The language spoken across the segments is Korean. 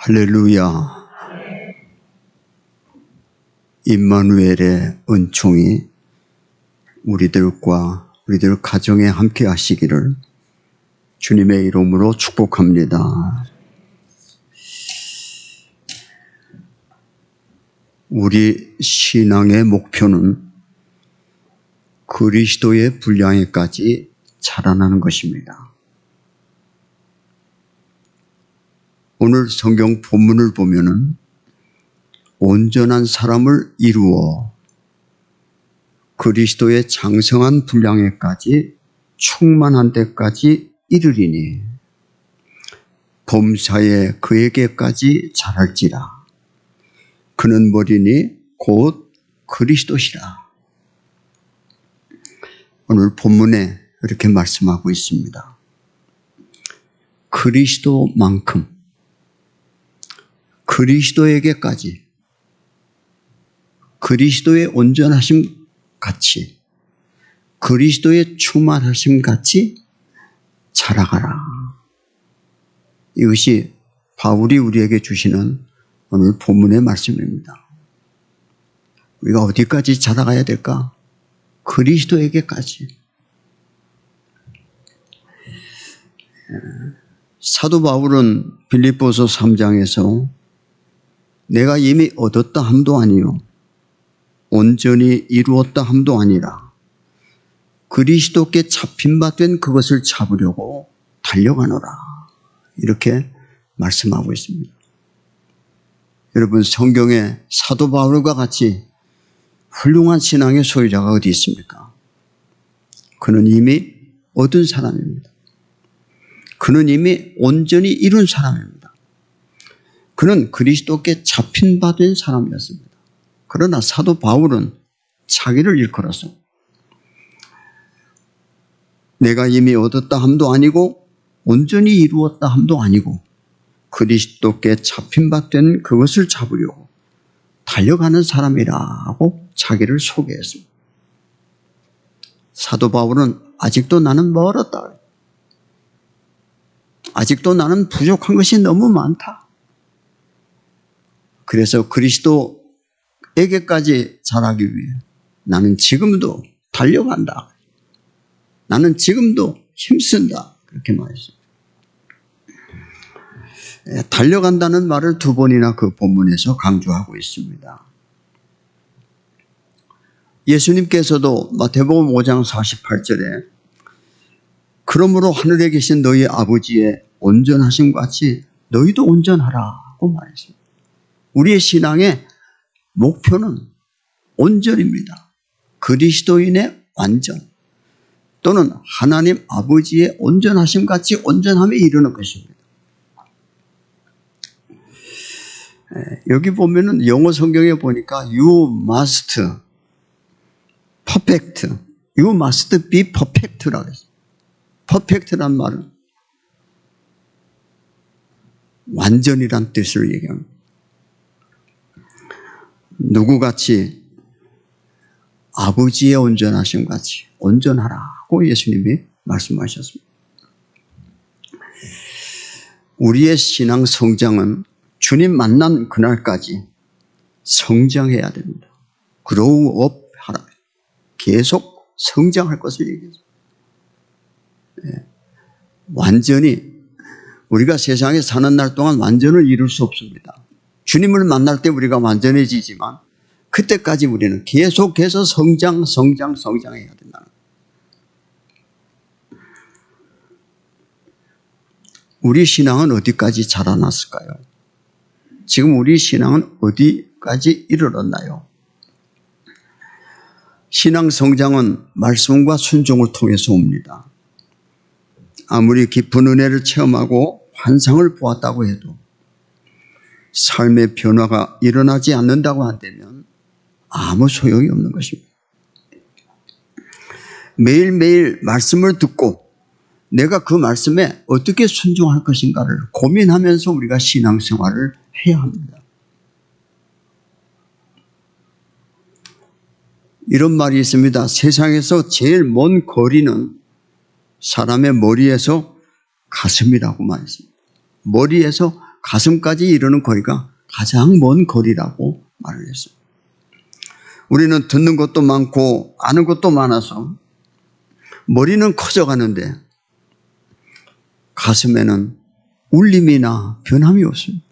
할렐루야. 임마누엘의 은총이 우리들과 우리들 가정에 함께 하시기를 주님의 이름으로 축복합니다. 우리 신앙의 목표는 그리스도의 분량에까지 자라나는 것입니다. 오늘 성경 본문을 보면은 온전한 사람을 이루어 그리스도의 장성한 분량에까지 충만한 데까지 이르리니 범사에 그에게까지 자랄지라. 그는 머리니 곧 그리스도시라. 오늘 본문에 이렇게 말씀하고 있습니다. 그리스도만큼 그리스도에게까지 그리스도의 온전하심 같이 그리스도의 충만하심 같이 자라가라. 이것이 바울이 우리에게 주시는 오늘 본문의 말씀입니다. 우리가 어디까지 자라가야 될까? 그리스도에게까지. 사도 바울은 빌립보서 3장에서 내가 이미 얻었다 함도 아니요 온전히 이루었다 함도 아니라 그리스도께 잡힌 바 된 그것을 잡으려고 달려가노라. 이렇게 말씀하고 있습니다. 여러분, 성경에 사도 바울과 같이 훌륭한 신앙의 소유자가 어디 있습니까? 그는 이미 얻은 사람입니다. 그는 이미 온전히 이룬 사람입니다. 그는 그리스도께 잡힌 바 된 사람이었습니다. 그러나 사도 바울은 자기를 일컬어서 내가 이미 얻었다 함도 아니고 온전히 이루었다 함도 아니고 그리스도께 잡힌 바 된 그것을 잡으려고 달려가는 사람이라고 자기를 소개했습니다. 사도 바울은 아직도 나는 멀었다. 아직도 나는 부족한 것이 너무 많다. 그래서 그리스도에게까지 자라기 위해 나는 지금도 달려간다. 나는 지금도 힘쓴다. 그렇게 말했습니다. 달려간다는 말을 두 번이나 그 본문에서 강조하고 있습니다. 예수님께서도 마태복음 5장 48절에 그러므로 하늘에 계신 너희 아버지의 온전하심 같이 너희도 온전하라고 말했습니다. 우리의 신앙의 목표는 온전입니다. 그리스도인의 완전 또는 하나님 아버지의 온전하심 같이 온전함에 이르는 것입니다. 여기 보면은 영어 성경에 보니까 you must perfect, you must be perfect라고 했어요. perfect란 말은 완전이란 뜻을 얘기합니다. 누구같이 아버지의 온전하심 같이 온전하라고 예수님이 말씀하셨습니다. 우리의 신앙 성장은 주님 만난 그날까지 성장해야 됩니다. grow up 하라. 계속 성장할 것을 얘기했습니다. 완전히 우리가 세상에 사는 날 동안 완전을 이룰 수 없습니다. 주님을 만날 때 우리가 완전해지지만 그때까지 우리는 계속해서 성장해야 된다는 거예요. 우리 신앙은 어디까지 자라났을까요? 지금 우리 신앙은 어디까지 이르렀나요? 신앙 성장은 말씀과 순종을 통해서 옵니다. 아무리 깊은 은혜를 체험하고 환상을 보았다고 해도 삶의 변화가 일어나지 않는다고 한다면 아무 소용이 없는 것입니다. 매일매일 말씀을 듣고 내가 그 말씀에 어떻게 순종할 것인가를 고민하면서 우리가 신앙생활을 해야 합니다. 이런 말이 있습니다. 세상에서 제일 먼 거리는 사람의 머리에서 가슴이라고 말했습니다. 머리에서 가슴까지 이르는 거리가 가장 먼 거리라고 말을 했어요. 우리는 듣는 것도 많고 아는 것도 많아서 머리는 커져가는데 가슴에는 울림이나 변함이 없습니다.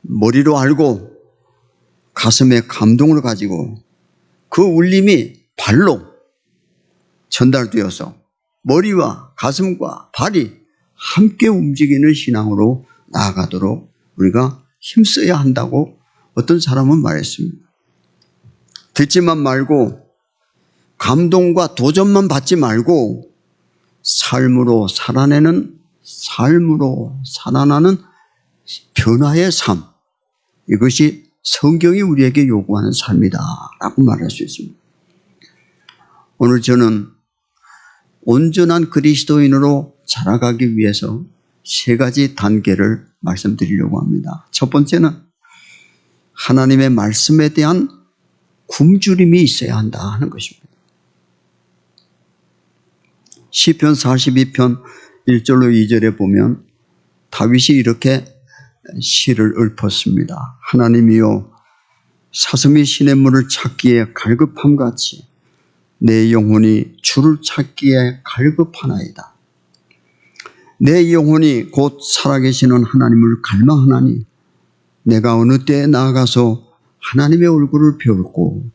머리로 알고 가슴에 감동을 가지고 그 울림이 발로 전달되어서 머리와 가슴과 발이 함께 움직이는 신앙으로 나아가도록 우리가 힘써야 한다고 어떤 사람은 말했습니다. 듣지만 말고 감동과 도전만 받지 말고 삶으로 살아나는 변화의 삶, 이것이 성경이 우리에게 요구하는 삶이다라고 말할 수 있습니다. 오늘 저는 온전한 그리스도인으로 자라가기 위해서 3가지 단계를 말씀드리려고 합니다. 첫 번째는 하나님의 말씀에 대한 굶주림이 있어야 한다 하는 것입니다. 시편 42편 1절로 2절에 보면 다윗이 이렇게 시를 읊었습니다. 하나님이여, 사슴이 시냇물을 찾기에 갈급함같이 내 영혼이 주를 찾기에 갈급하나이다. 내 영혼이 곧 살아계시는 하나님을 갈망하나니 내가 어느 때에 나아가서 하나님의 얼굴을 배울고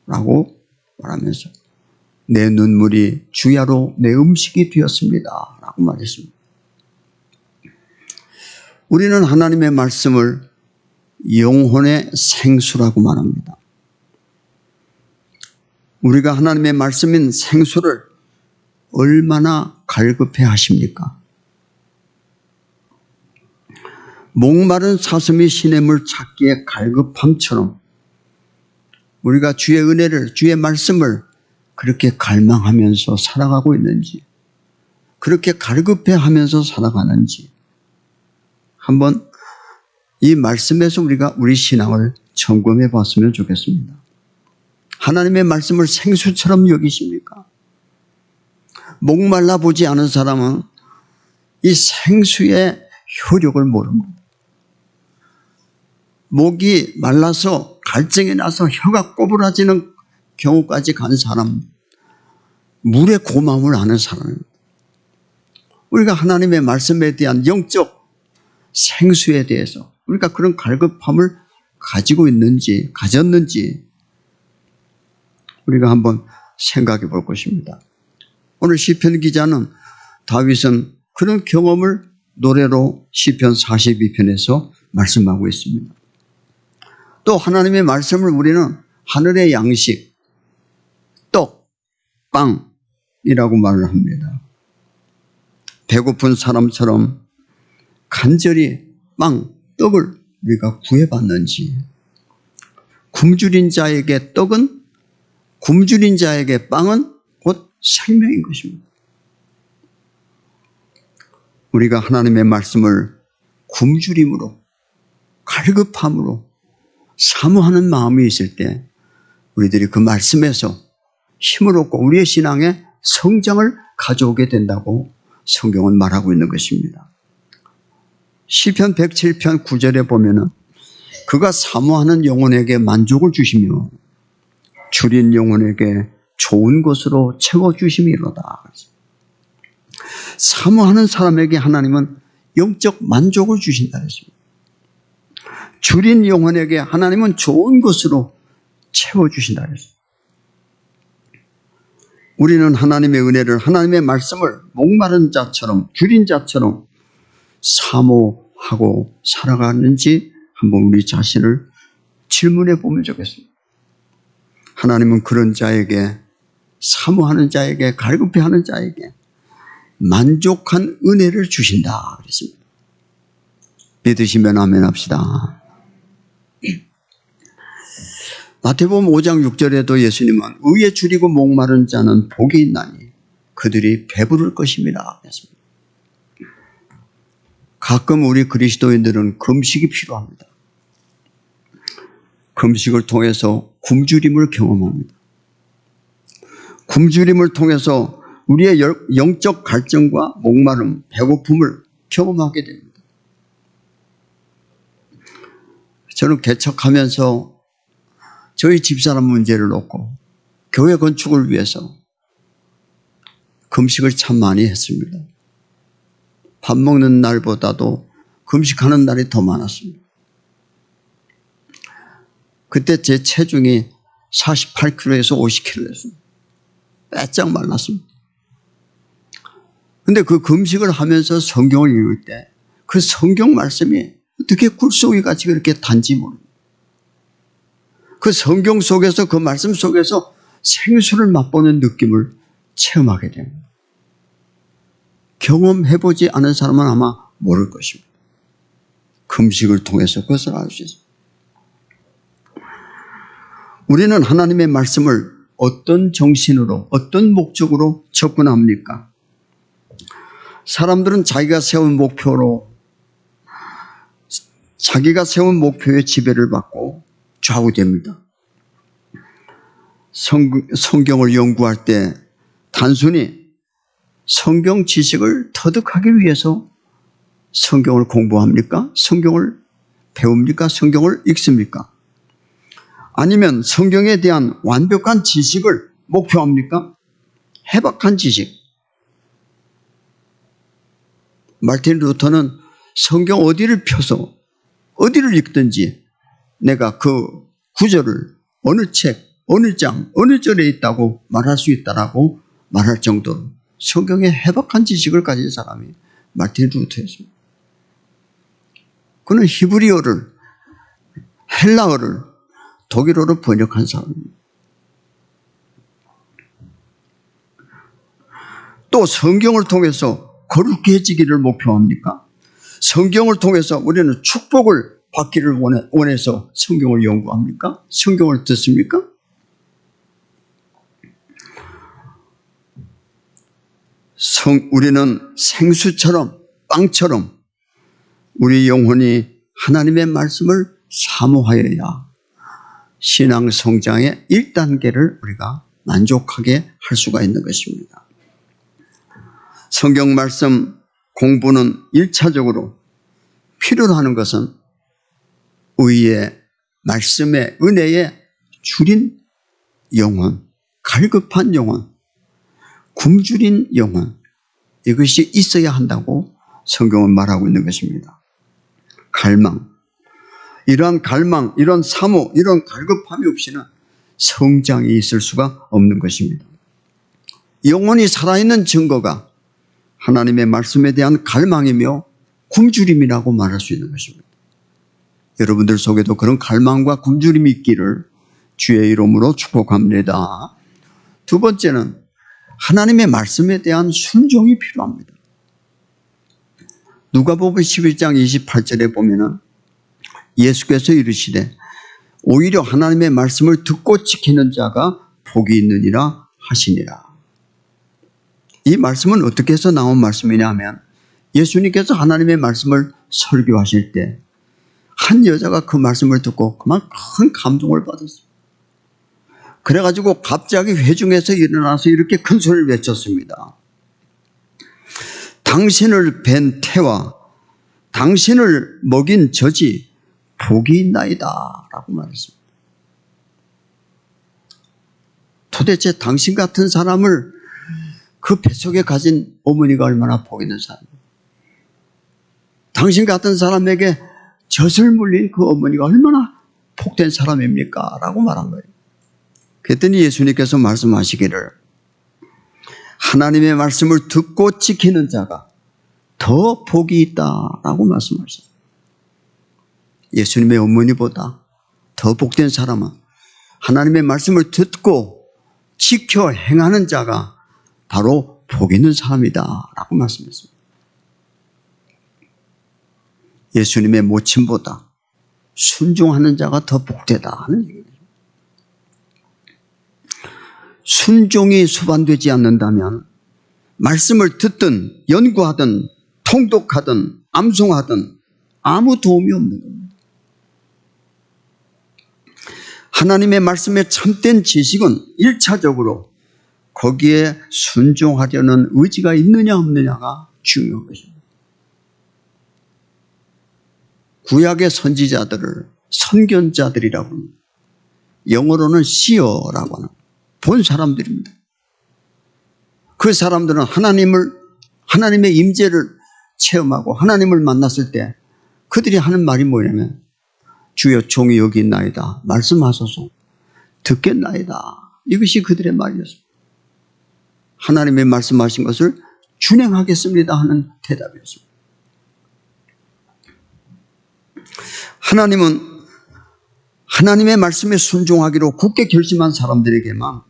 라고 말하면서 내 눈물이 주야로 내 음식이 되었습니다 라고 말했습니다. 우리는 하나님의 말씀을 영혼의 생수라고 말합니다. 우리가 하나님의 말씀인 생수를 얼마나 갈급해 하십니까? 목마른 사슴이 시냇물 찾기에 갈급함처럼 우리가 주의 은혜를, 주의 말씀을 그렇게 갈망하면서 살아가고 있는지, 그렇게 갈급해 하면서 살아가는지 한번 이 말씀에서 우리가 우리 신앙을 점검해 봤으면 좋겠습니다. 하나님의 말씀을 생수처럼 여기십니까? 목말라 보지 않은 사람은 이 생수의 효력을 모릅니다. 목이 말라서 갈증이 나서 혀가 꼬부라지는 경우까지 간 사람, 물의 고마움을 아는 사람입니다. 우리가 하나님의 말씀에 대한 영적 생수에 대해서 우리가 그런 갈급함을 가지고 있는지, 가졌는지 우리가 한번 생각해 볼 것입니다. 오늘 시편 기자는 다윗은 그런 경험을 노래로 시편 42편에서 말씀하고 있습니다. 또 하나님의 말씀을 우리는 하늘의 양식, 떡, 빵이라고 말을 합니다. 배고픈 사람처럼 간절히 빵, 떡을 우리가 구해봤는지, 굶주린 자에게 떡은, 굶주린 자에게 빵은 곧 생명인 것입니다. 우리가 하나님의 말씀을 굶주림으로, 갈급함으로 사모하는 마음이 있을 때 우리들이 그 말씀에서 힘을 얻고 우리의 신앙의 성장을 가져오게 된다고 성경은 말하고 있는 것입니다. 시편 107편 9절에 보면은 그가 사모하는 영혼에게 만족을 주시며 줄인 영혼에게 좋은 것으로 채워주심이로다. 사모하는 사람에게 하나님은 영적 만족을 주신다 했습니다. 줄인 영혼에게 하나님은 좋은 것으로 채워주신다 했습니다. 우리는 하나님의 은혜를, 하나님의 말씀을 목마른 자처럼, 줄인 자처럼 사모하고 살아가는지 한번 우리 자신을 질문해 보면 좋겠습니다. 하나님은 그런 자에게, 사모하는 자에게, 갈급해하는 자에게 만족한 은혜를 주신다 그랬습니다. 믿으시면 아멘 합시다. 마태복음 5장 6절에도 예수님은 의에 줄이고 목마른 자는 복이 있나니 그들이 배부를 것입니다 그랬습니다. 가끔 우리 그리스도인들은 금식이 필요합니다. 금식을 통해서 굶주림을 경험합니다. 굶주림을 통해서 우리의 영적 갈증과 목마름, 배고픔을 경험하게 됩니다. 저는 개척하면서 저희 집사람 문제를 놓고 교회 건축을 위해서 금식을 참 많이 했습니다. 밥 먹는 날보다도 금식하는 날이 더 많았습니다. 그때 제 체중이 48kg에서 50kg였습니다. 빼짝 말랐습니다. 근데 그 금식을 하면서 성경을 읽을 때 그 성경 말씀이 어떻게 굴속이 같이 그렇게 단지 모릅니다. 그 성경 속에서 그 말씀 속에서 생수를 맛보는 느낌을 체험하게 됩니다. 경험해보지 않은 사람은 아마 모를 것입니다. 금식을 통해서 그것을 알 수 있습니다. 우리는 하나님의 말씀을 어떤 정신으로, 어떤 목적으로 접근합니까? 사람들은 자기가 세운 목표에 지배를 받고 좌우됩니다. 성경을 연구할 때 단순히 성경 지식을 터득하기 위해서 성경을 공부합니까? 성경을 배웁니까? 성경을 읽습니까? 아니면 성경에 대한 완벽한 지식을 목표합니까? 해박한 지식. 마르틴 루터는 성경 어디를 펴서 어디를 읽든지 내가 그 구절을 어느 책, 어느 장, 어느 절에 있다고 말할 수 있다라고 말할 정도로 성경에 해박한 지식을 가진 사람이 마르틴 루터였습니다. 그는 히브리어를, 헬라어를 독일어로 번역한 사람입니다. 또 성경을 통해서 거룩해지기를 목표합니까? 성경을 통해서 우리는 축복을 받기를 원해서 성경을 연구합니까? 성경을 듣습니까? 우리는 생수처럼, 빵처럼 우리 영혼이 하나님의 말씀을 사모하여야 신앙 성장의 1단계를 우리가 만족하게 할 수가 있는 것입니다. 성경 말씀 공부는 1차적으로 필요로 하는 것은 의의 말씀의 은혜의 줄인 영혼, 갈급한 영혼, 굶주린 영혼, 이것이 있어야 한다고 성경은 말하고 있는 것입니다. 갈망. 이러한 갈망, 이런 사모, 이런 갈급함이 없이는 성장이 있을 수가 없는 것입니다. 영혼이 살아있는 증거가 하나님의 말씀에 대한 갈망이며 굶주림이라고 말할 수 있는 것입니다. 여러분들 속에도 그런 갈망과 굶주림이 있기를 주의 이름으로 축복합니다. 두 번째는 하나님의 말씀에 대한 순종이 필요합니다. 누가복음 11장 28절에 보면은 예수께서 이르시되 오히려 하나님의 말씀을 듣고 지키는 자가 복이 있느니라 하시니라. 이 말씀은 어떻게 해서 나온 말씀이냐 하면 예수님께서 하나님의 말씀을 설교하실 때 한 여자가 그 말씀을 듣고 그만 큰 감동을 받았어요. 그래가지고 갑자기 회중에서 일어나서 이렇게 큰 소리를 외쳤습니다. 당신을 뵌 태와 당신을 먹인 젖이 복이 있나이다 라고 말했습니다. 도대체 당신 같은 사람을 그 뱃속에 가진 어머니가 얼마나 복 있는 사람이에요. 당신 같은 사람에게 젖을 물린 그 어머니가 얼마나 복된 사람입니까? 라고 말한 거예요. 그랬더니 예수님께서 말씀하시기를 하나님의 말씀을 듣고 지키는 자가 더 복이 있다라고 말씀하셨어요. 예수님의 어머니보다 더 복된 사람은 하나님의 말씀을 듣고 지켜 행하는 자가 바로 복 있는 사람이다라고 말씀했습니다. 예수님의 모친보다 순종하는 자가 더 복되다 하는 얘기입니다. 순종이 수반되지 않는다면 말씀을 듣든 연구하든 통독하든 암송하든 아무 도움이 없는 겁니다. 하나님의 말씀의 참된 지식은 1차적으로 거기에 순종하려는 의지가 있느냐 없느냐가 중요한 것입니다. 구약의 선지자들을 선견자들이라고 합니다. 영어로는 seer라고 하는 본 사람들입니다. 그 사람들은 하나님의 임재를 체험하고 하나님을 만났을 때 그들이 하는 말이 뭐냐면 주여 종이 여기 있나이다. 말씀하소서. 듣겠나이다. 이것이 그들의 말이었습니다. 하나님의 말씀하신 것을 준행하겠습니다 하는 대답이었습니다. 하나님은 하나님의 말씀에 순종하기로 굳게 결심한 사람들에게만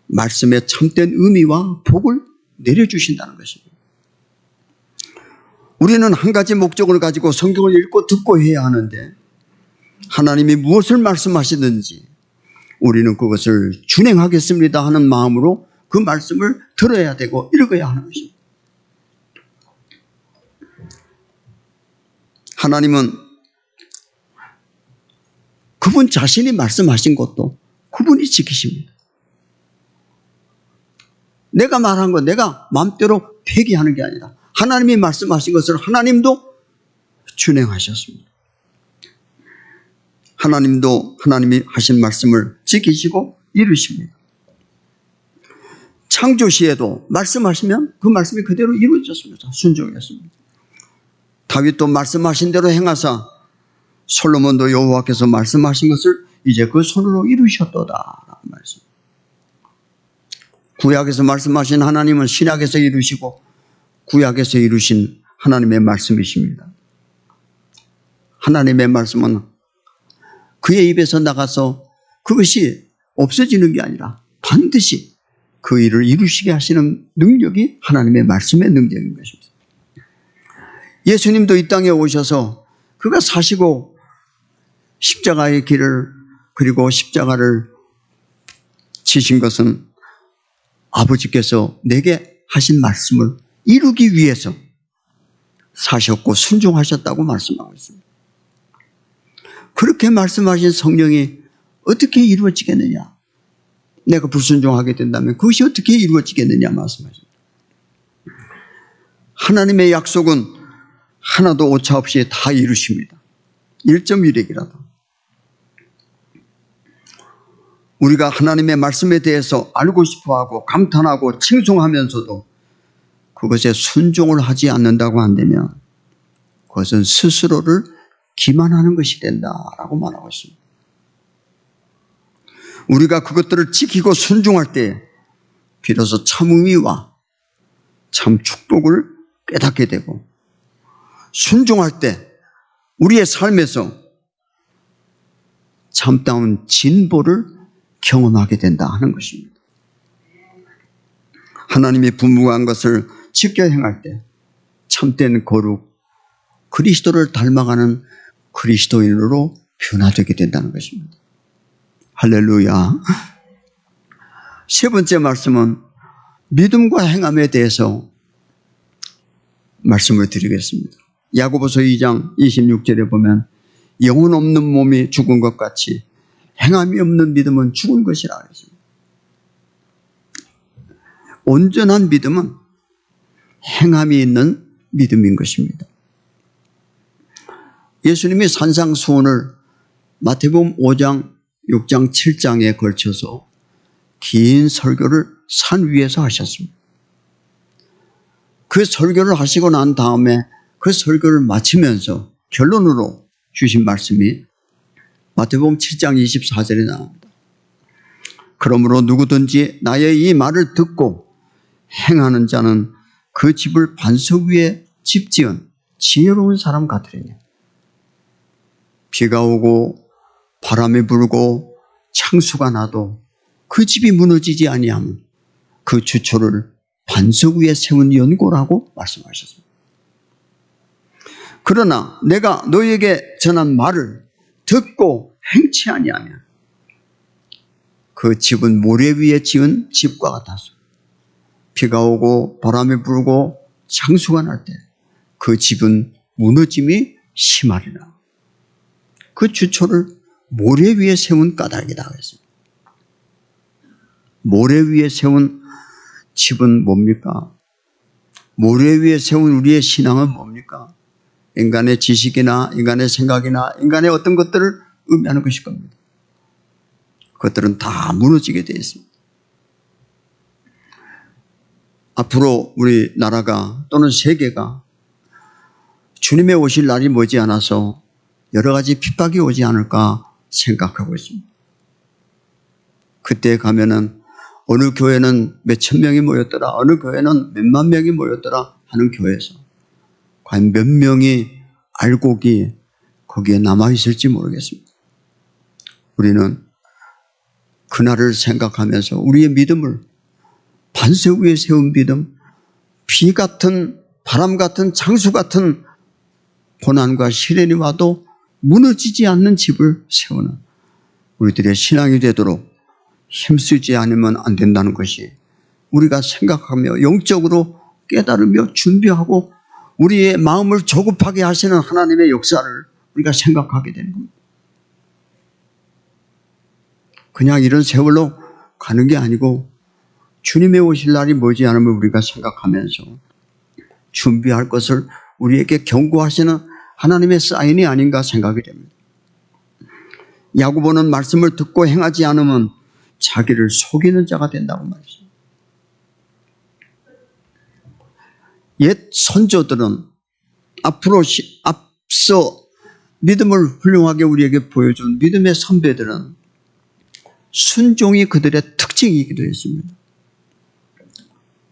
말씀의 참된 의미와 복을 내려주신다는 것입니다. 우리는 한 가지 목적을 가지고 성경을 읽고 듣고 해야 하는데 하나님이 무엇을 말씀하시든지 우리는 그것을 준행하겠습니다 하는 마음으로 그 말씀을 들어야 되고 읽어야 하는 것입니다. 하나님은 그분 자신이 말씀하신 것도 그분이 지키십니다. 내가 말한 것, 내가 마음대로 폐기하는 게 아니라 하나님이 말씀하신 것을 하나님도 준행하셨습니다. 하나님도 하나님이 하신 말씀을 지키시고 이루십니다. 창조 시에도 말씀하시면 그 말씀이 그대로 이루어졌습니다. 순종했습니다. 다윗도 말씀하신 대로 행하사 솔로몬도 여호와께서 말씀하신 것을 이제 그 손으로 이루셨도다. 말씀. 구약에서 말씀하신 하나님은 신약에서 이루시고 구약에서 이루신 하나님의 말씀이십니다. 하나님의 말씀은 그의 입에서 나가서 그것이 없어지는 게 아니라 반드시 그 일을 이루시게 하시는 능력이 하나님의 말씀의 능력인 것입니다. 예수님도 이 땅에 오셔서 그가 사시고 십자가의 길을 그리고 십자가를 지신 것은 아버지께서 내게 하신 말씀을 이루기 위해서 사셨고 순종하셨다고 말씀하고 있습니다. 그렇게 말씀하신 성령이 어떻게 이루어지겠느냐? 내가 불순종하게 된다면 그것이 어떻게 이루어지겠느냐 말씀하십니다. 하나님의 약속은 하나도 오차 없이 다 이루십니다. 1.1핵이라도. 우리가 하나님의 말씀에 대해서 알고 싶어하고 감탄하고 칭송하면서도 그것에 순종을 하지 않는다고 한다면 그것은 스스로를 기만하는 것이 된다라고 말하고 있습니다. 우리가 그것들을 지키고 순종할 때 비로소 참 의미와 참 축복을 깨닫게 되고 순종할 때 우리의 삶에서 참다운 진보를 경험하게 된다 하는 것입니다. 하나님이 분부한 것을 지켜 행할 때 참된 거룩, 그리스도를 닮아가는 그리스도인으로 변화되게 된다는 것입니다. 할렐루야. 세 번째 말씀은 믿음과 행함에 대해서 말씀을 드리겠습니다. 야고보서 2장 26절에 보면 영혼 없는 몸이 죽은 것 같이 행함이 없는 믿음은 죽은 것이라 했습니다. 온전한 믿음은 행함이 있는 믿음인 것입니다. 예수님이 산상수훈을 마태복음 5장, 6장, 7장에 걸쳐서 긴 설교를 산 위에서 하셨습니다. 그 설교를 하시고 난 다음에 그 설교를 마치면서 결론으로 주신 말씀이 마태복음 7장 24절에 나옵니다. 그러므로 누구든지 나의 이 말을 듣고 행하는 자는 그 집을 반석 위에 집지은 지혜로운 사람 같으리니 비가 오고 바람이 불고 창수가 나도 그 집이 무너지지 아니하면 그 주초를 반석 위에 세운 연고라고 말씀하셨습니다. 그러나 내가 너희에게 전한 말을 듣고 행치 아니하면 그 집은 모래 위에 지은 집과 같아서 비가 오고 바람이 불고 창수가 날 때 그 집은 무너짐이 심하리라. 그 주초를 모래 위에 세운 까닭이다 했습니다. 모래 위에 세운 집은 뭡니까? 모래 위에 세운 우리의 신앙은 뭡니까? 인간의 지식이나 인간의 생각이나 인간의 어떤 것들을 의미하는 것일 겁니다. 그것들은 다 무너지게 되어 있습니다. 앞으로 우리 나라가 또는 세계가 주님의 오실 날이 머지않아서 여러 가지 핍박이 오지 않을까 생각하고 있습니다. 그때 가면은 어느 교회는 몇천 명이 모였더라, 어느 교회는 몇만 명이 모였더라 하는 교회에서 과연 몇 명이 알곡이 거기에 남아있을지 모르겠습니다. 우리는 그날을 생각하면서 우리의 믿음을 반석 위에 세운 믿음, 비 같은 바람 같은 장수 같은 고난과 시련이 와도 무너지지 않는 집을 세우는 우리들의 신앙이 되도록 힘쓰지 않으면 안 된다는 것이 우리가 생각하며 영적으로 깨달으며 준비하고 우리의 마음을 조급하게 하시는 하나님의 역사를 우리가 생각하게 되는 겁니다. 그냥 이런 세월로 가는 게 아니고 주님의 오실 날이 머지않으면 우리가 생각하면서 준비할 것을 우리에게 경고하시는 하나님의 사인이 아닌가 생각이 됩니다. 야고보는 말씀을 듣고 행하지 않으면 자기를 속이는 자가 된다고 말했습니다. 옛 선조들은 앞서 믿음을 훌륭하게 우리에게 보여준 믿음의 선배들은 순종이 그들의 특징이기도 했습니다.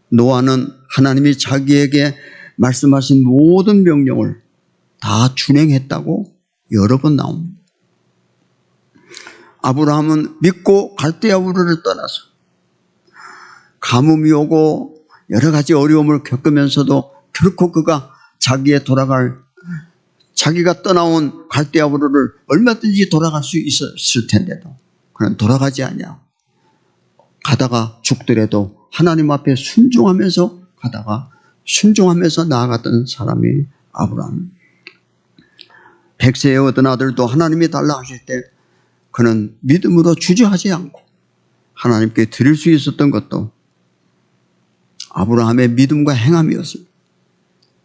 노아는 하나님이 자기에게 말씀하신 모든 명령을 다 준행했다고 여러 번 나옵니다. 아브라함은 믿고 갈대아 우르를 떠나서 가뭄이 오고 여러 가지 어려움을 겪으면서도 결코 그가 자기가 떠나온 갈대아 우르를 얼마든지 돌아갈 수 있었을 텐데도 그는 돌아가지 않냐. 가다가 죽더라도 하나님 앞에 순종하면서 나아갔던 사람이 아브라함. 100세에 얻은 아들도 하나님이 달라 하실 때 그는 믿음으로 주저하지 않고 하나님께 드릴 수 있었던 것도 아브라함의 믿음과 행함이었습니다.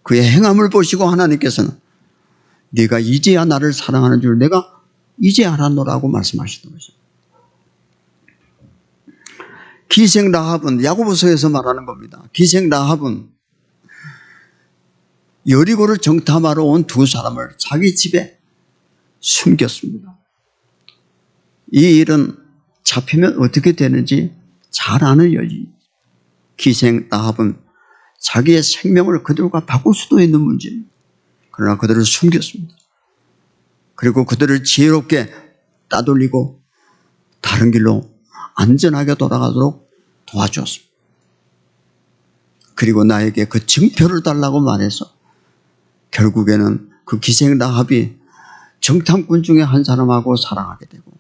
그의 행함을 보시고 하나님께서는 네가 이제야 나를 사랑하는 줄 내가 이제 알았노라고 말씀하시던 것입니다. 기생 라합은 야고보서에서 말하는 겁니다. 기생 라합은 여리고를 정탐하러 온 두 사람을 자기 집에 숨겼습니다. 이 일은 잡히면 어떻게 되는지 잘 아는 여인. 기생 라합은 자기의 생명을 그들과 바꿀 수도 있는 문제입니다. 그러나 그들을 숨겼습니다. 그리고 그들을 지혜롭게 따돌리고 다른 길로 안전하게 돌아가도록 도와주었습니다. 그리고 나에게 그 증표를 달라고 말해서 결국에는 그 기생 라합이 정탐꾼 중에 한 사람하고 사랑하게 되고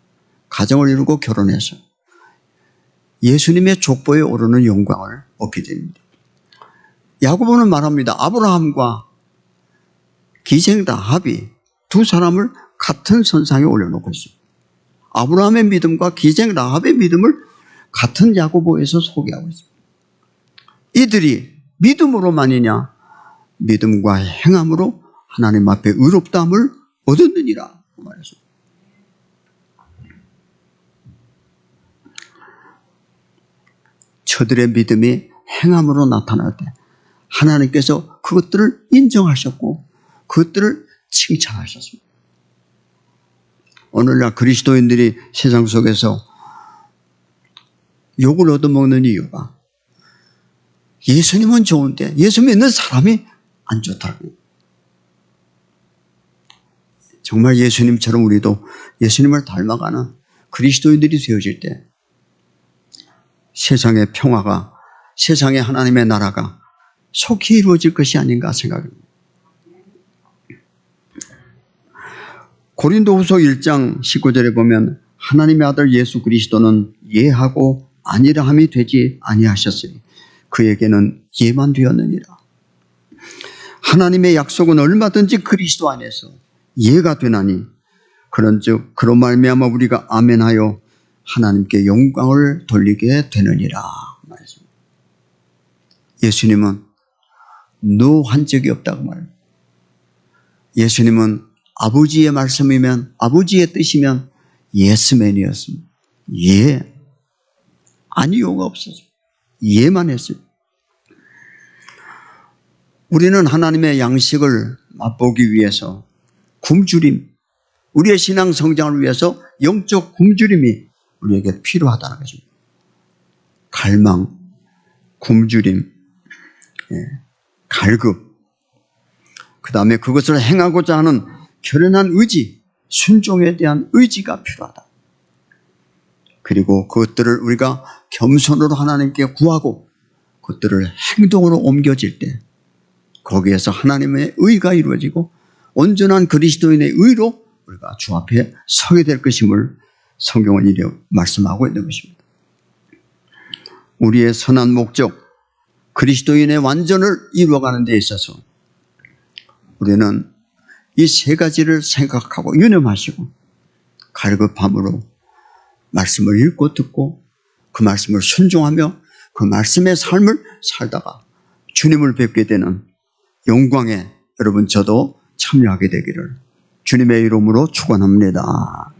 가정을 이루고 결혼해서 예수님의 족보에 오르는 영광을 얻게 됩니다. 야고보는 말합니다. 아브라함과 기생 라합이 두 사람을 같은 선상에 올려놓고 있습니다. 아브라함의 믿음과 기생 라합의 믿음을 같은 야고보에서 소개하고 있습니다. 이들이 믿음으로만이냐 믿음과 행함으로 하나님 앞에 의롭다함을 얻었느니라 말했습니다. 저들의 믿음이 행함으로 나타날 때 하나님께서 그것들을 인정하셨고 그것들을 칭찬하셨습니다. 오늘날 그리스도인들이 세상 속에서 욕을 얻어먹는 이유가 예수님은 좋은데 예수 믿는 사람이 안 좋다고. 정말 예수님처럼 우리도 예수님을 닮아가는 그리스도인들이 되어질 때 세상의 평화가, 세상의 하나님의 나라가 속히 이루어질 것이 아닌가 생각합니다. 고린도후서 1장 19절에 보면 하나님의 아들 예수 그리스도는 예하고 아니라함이 되지 아니하셨으니 그에게는 예만 되었느니라. 하나님의 약속은 얼마든지 그리스도 안에서 예가 되나니 그런즉 그로 말미암아 우리가 아멘하여 하나님께 영광을 돌리게 되느니라 말했습니다. 예수님은 노한 적이 없다고 말합니다. 예수님은 아버지의 말씀이면, 아버지의 뜻이면 예스맨이었습니다. 예, 아니요가 없었습니다. 예만 했습니다. 우리는 하나님의 양식을 맛보기 위해서 굶주림, 우리의 신앙 성장을 위해서 영적 굶주림이 우리에게 필요하다는 것입니다. 갈망, 굶주림, 갈급, 그 다음에 그것을 행하고자 하는 결연한 의지, 순종에 대한 의지가 필요하다. 그리고 그것들을 우리가 겸손으로 하나님께 구하고 그것들을 행동으로 옮겨질 때 거기에서 하나님의 의가 이루어지고 온전한 그리스도인의 의로 우리가 주 앞에 서게 될 것임을 성경은 이렇게 말씀하고 있는 것입니다. 우리의 선한 목적, 그리스도인의 완전을 이루어가는 데 있어서 우리는 이 세 가지를 생각하고 유념하시고 갈급함으로 말씀을 읽고 듣고 그 말씀을 순종하며 그 말씀의 삶을 살다가 주님을 뵙게 되는 영광에 여러분 저도 참여하게 되기를 주님의 이름으로 축원합니다.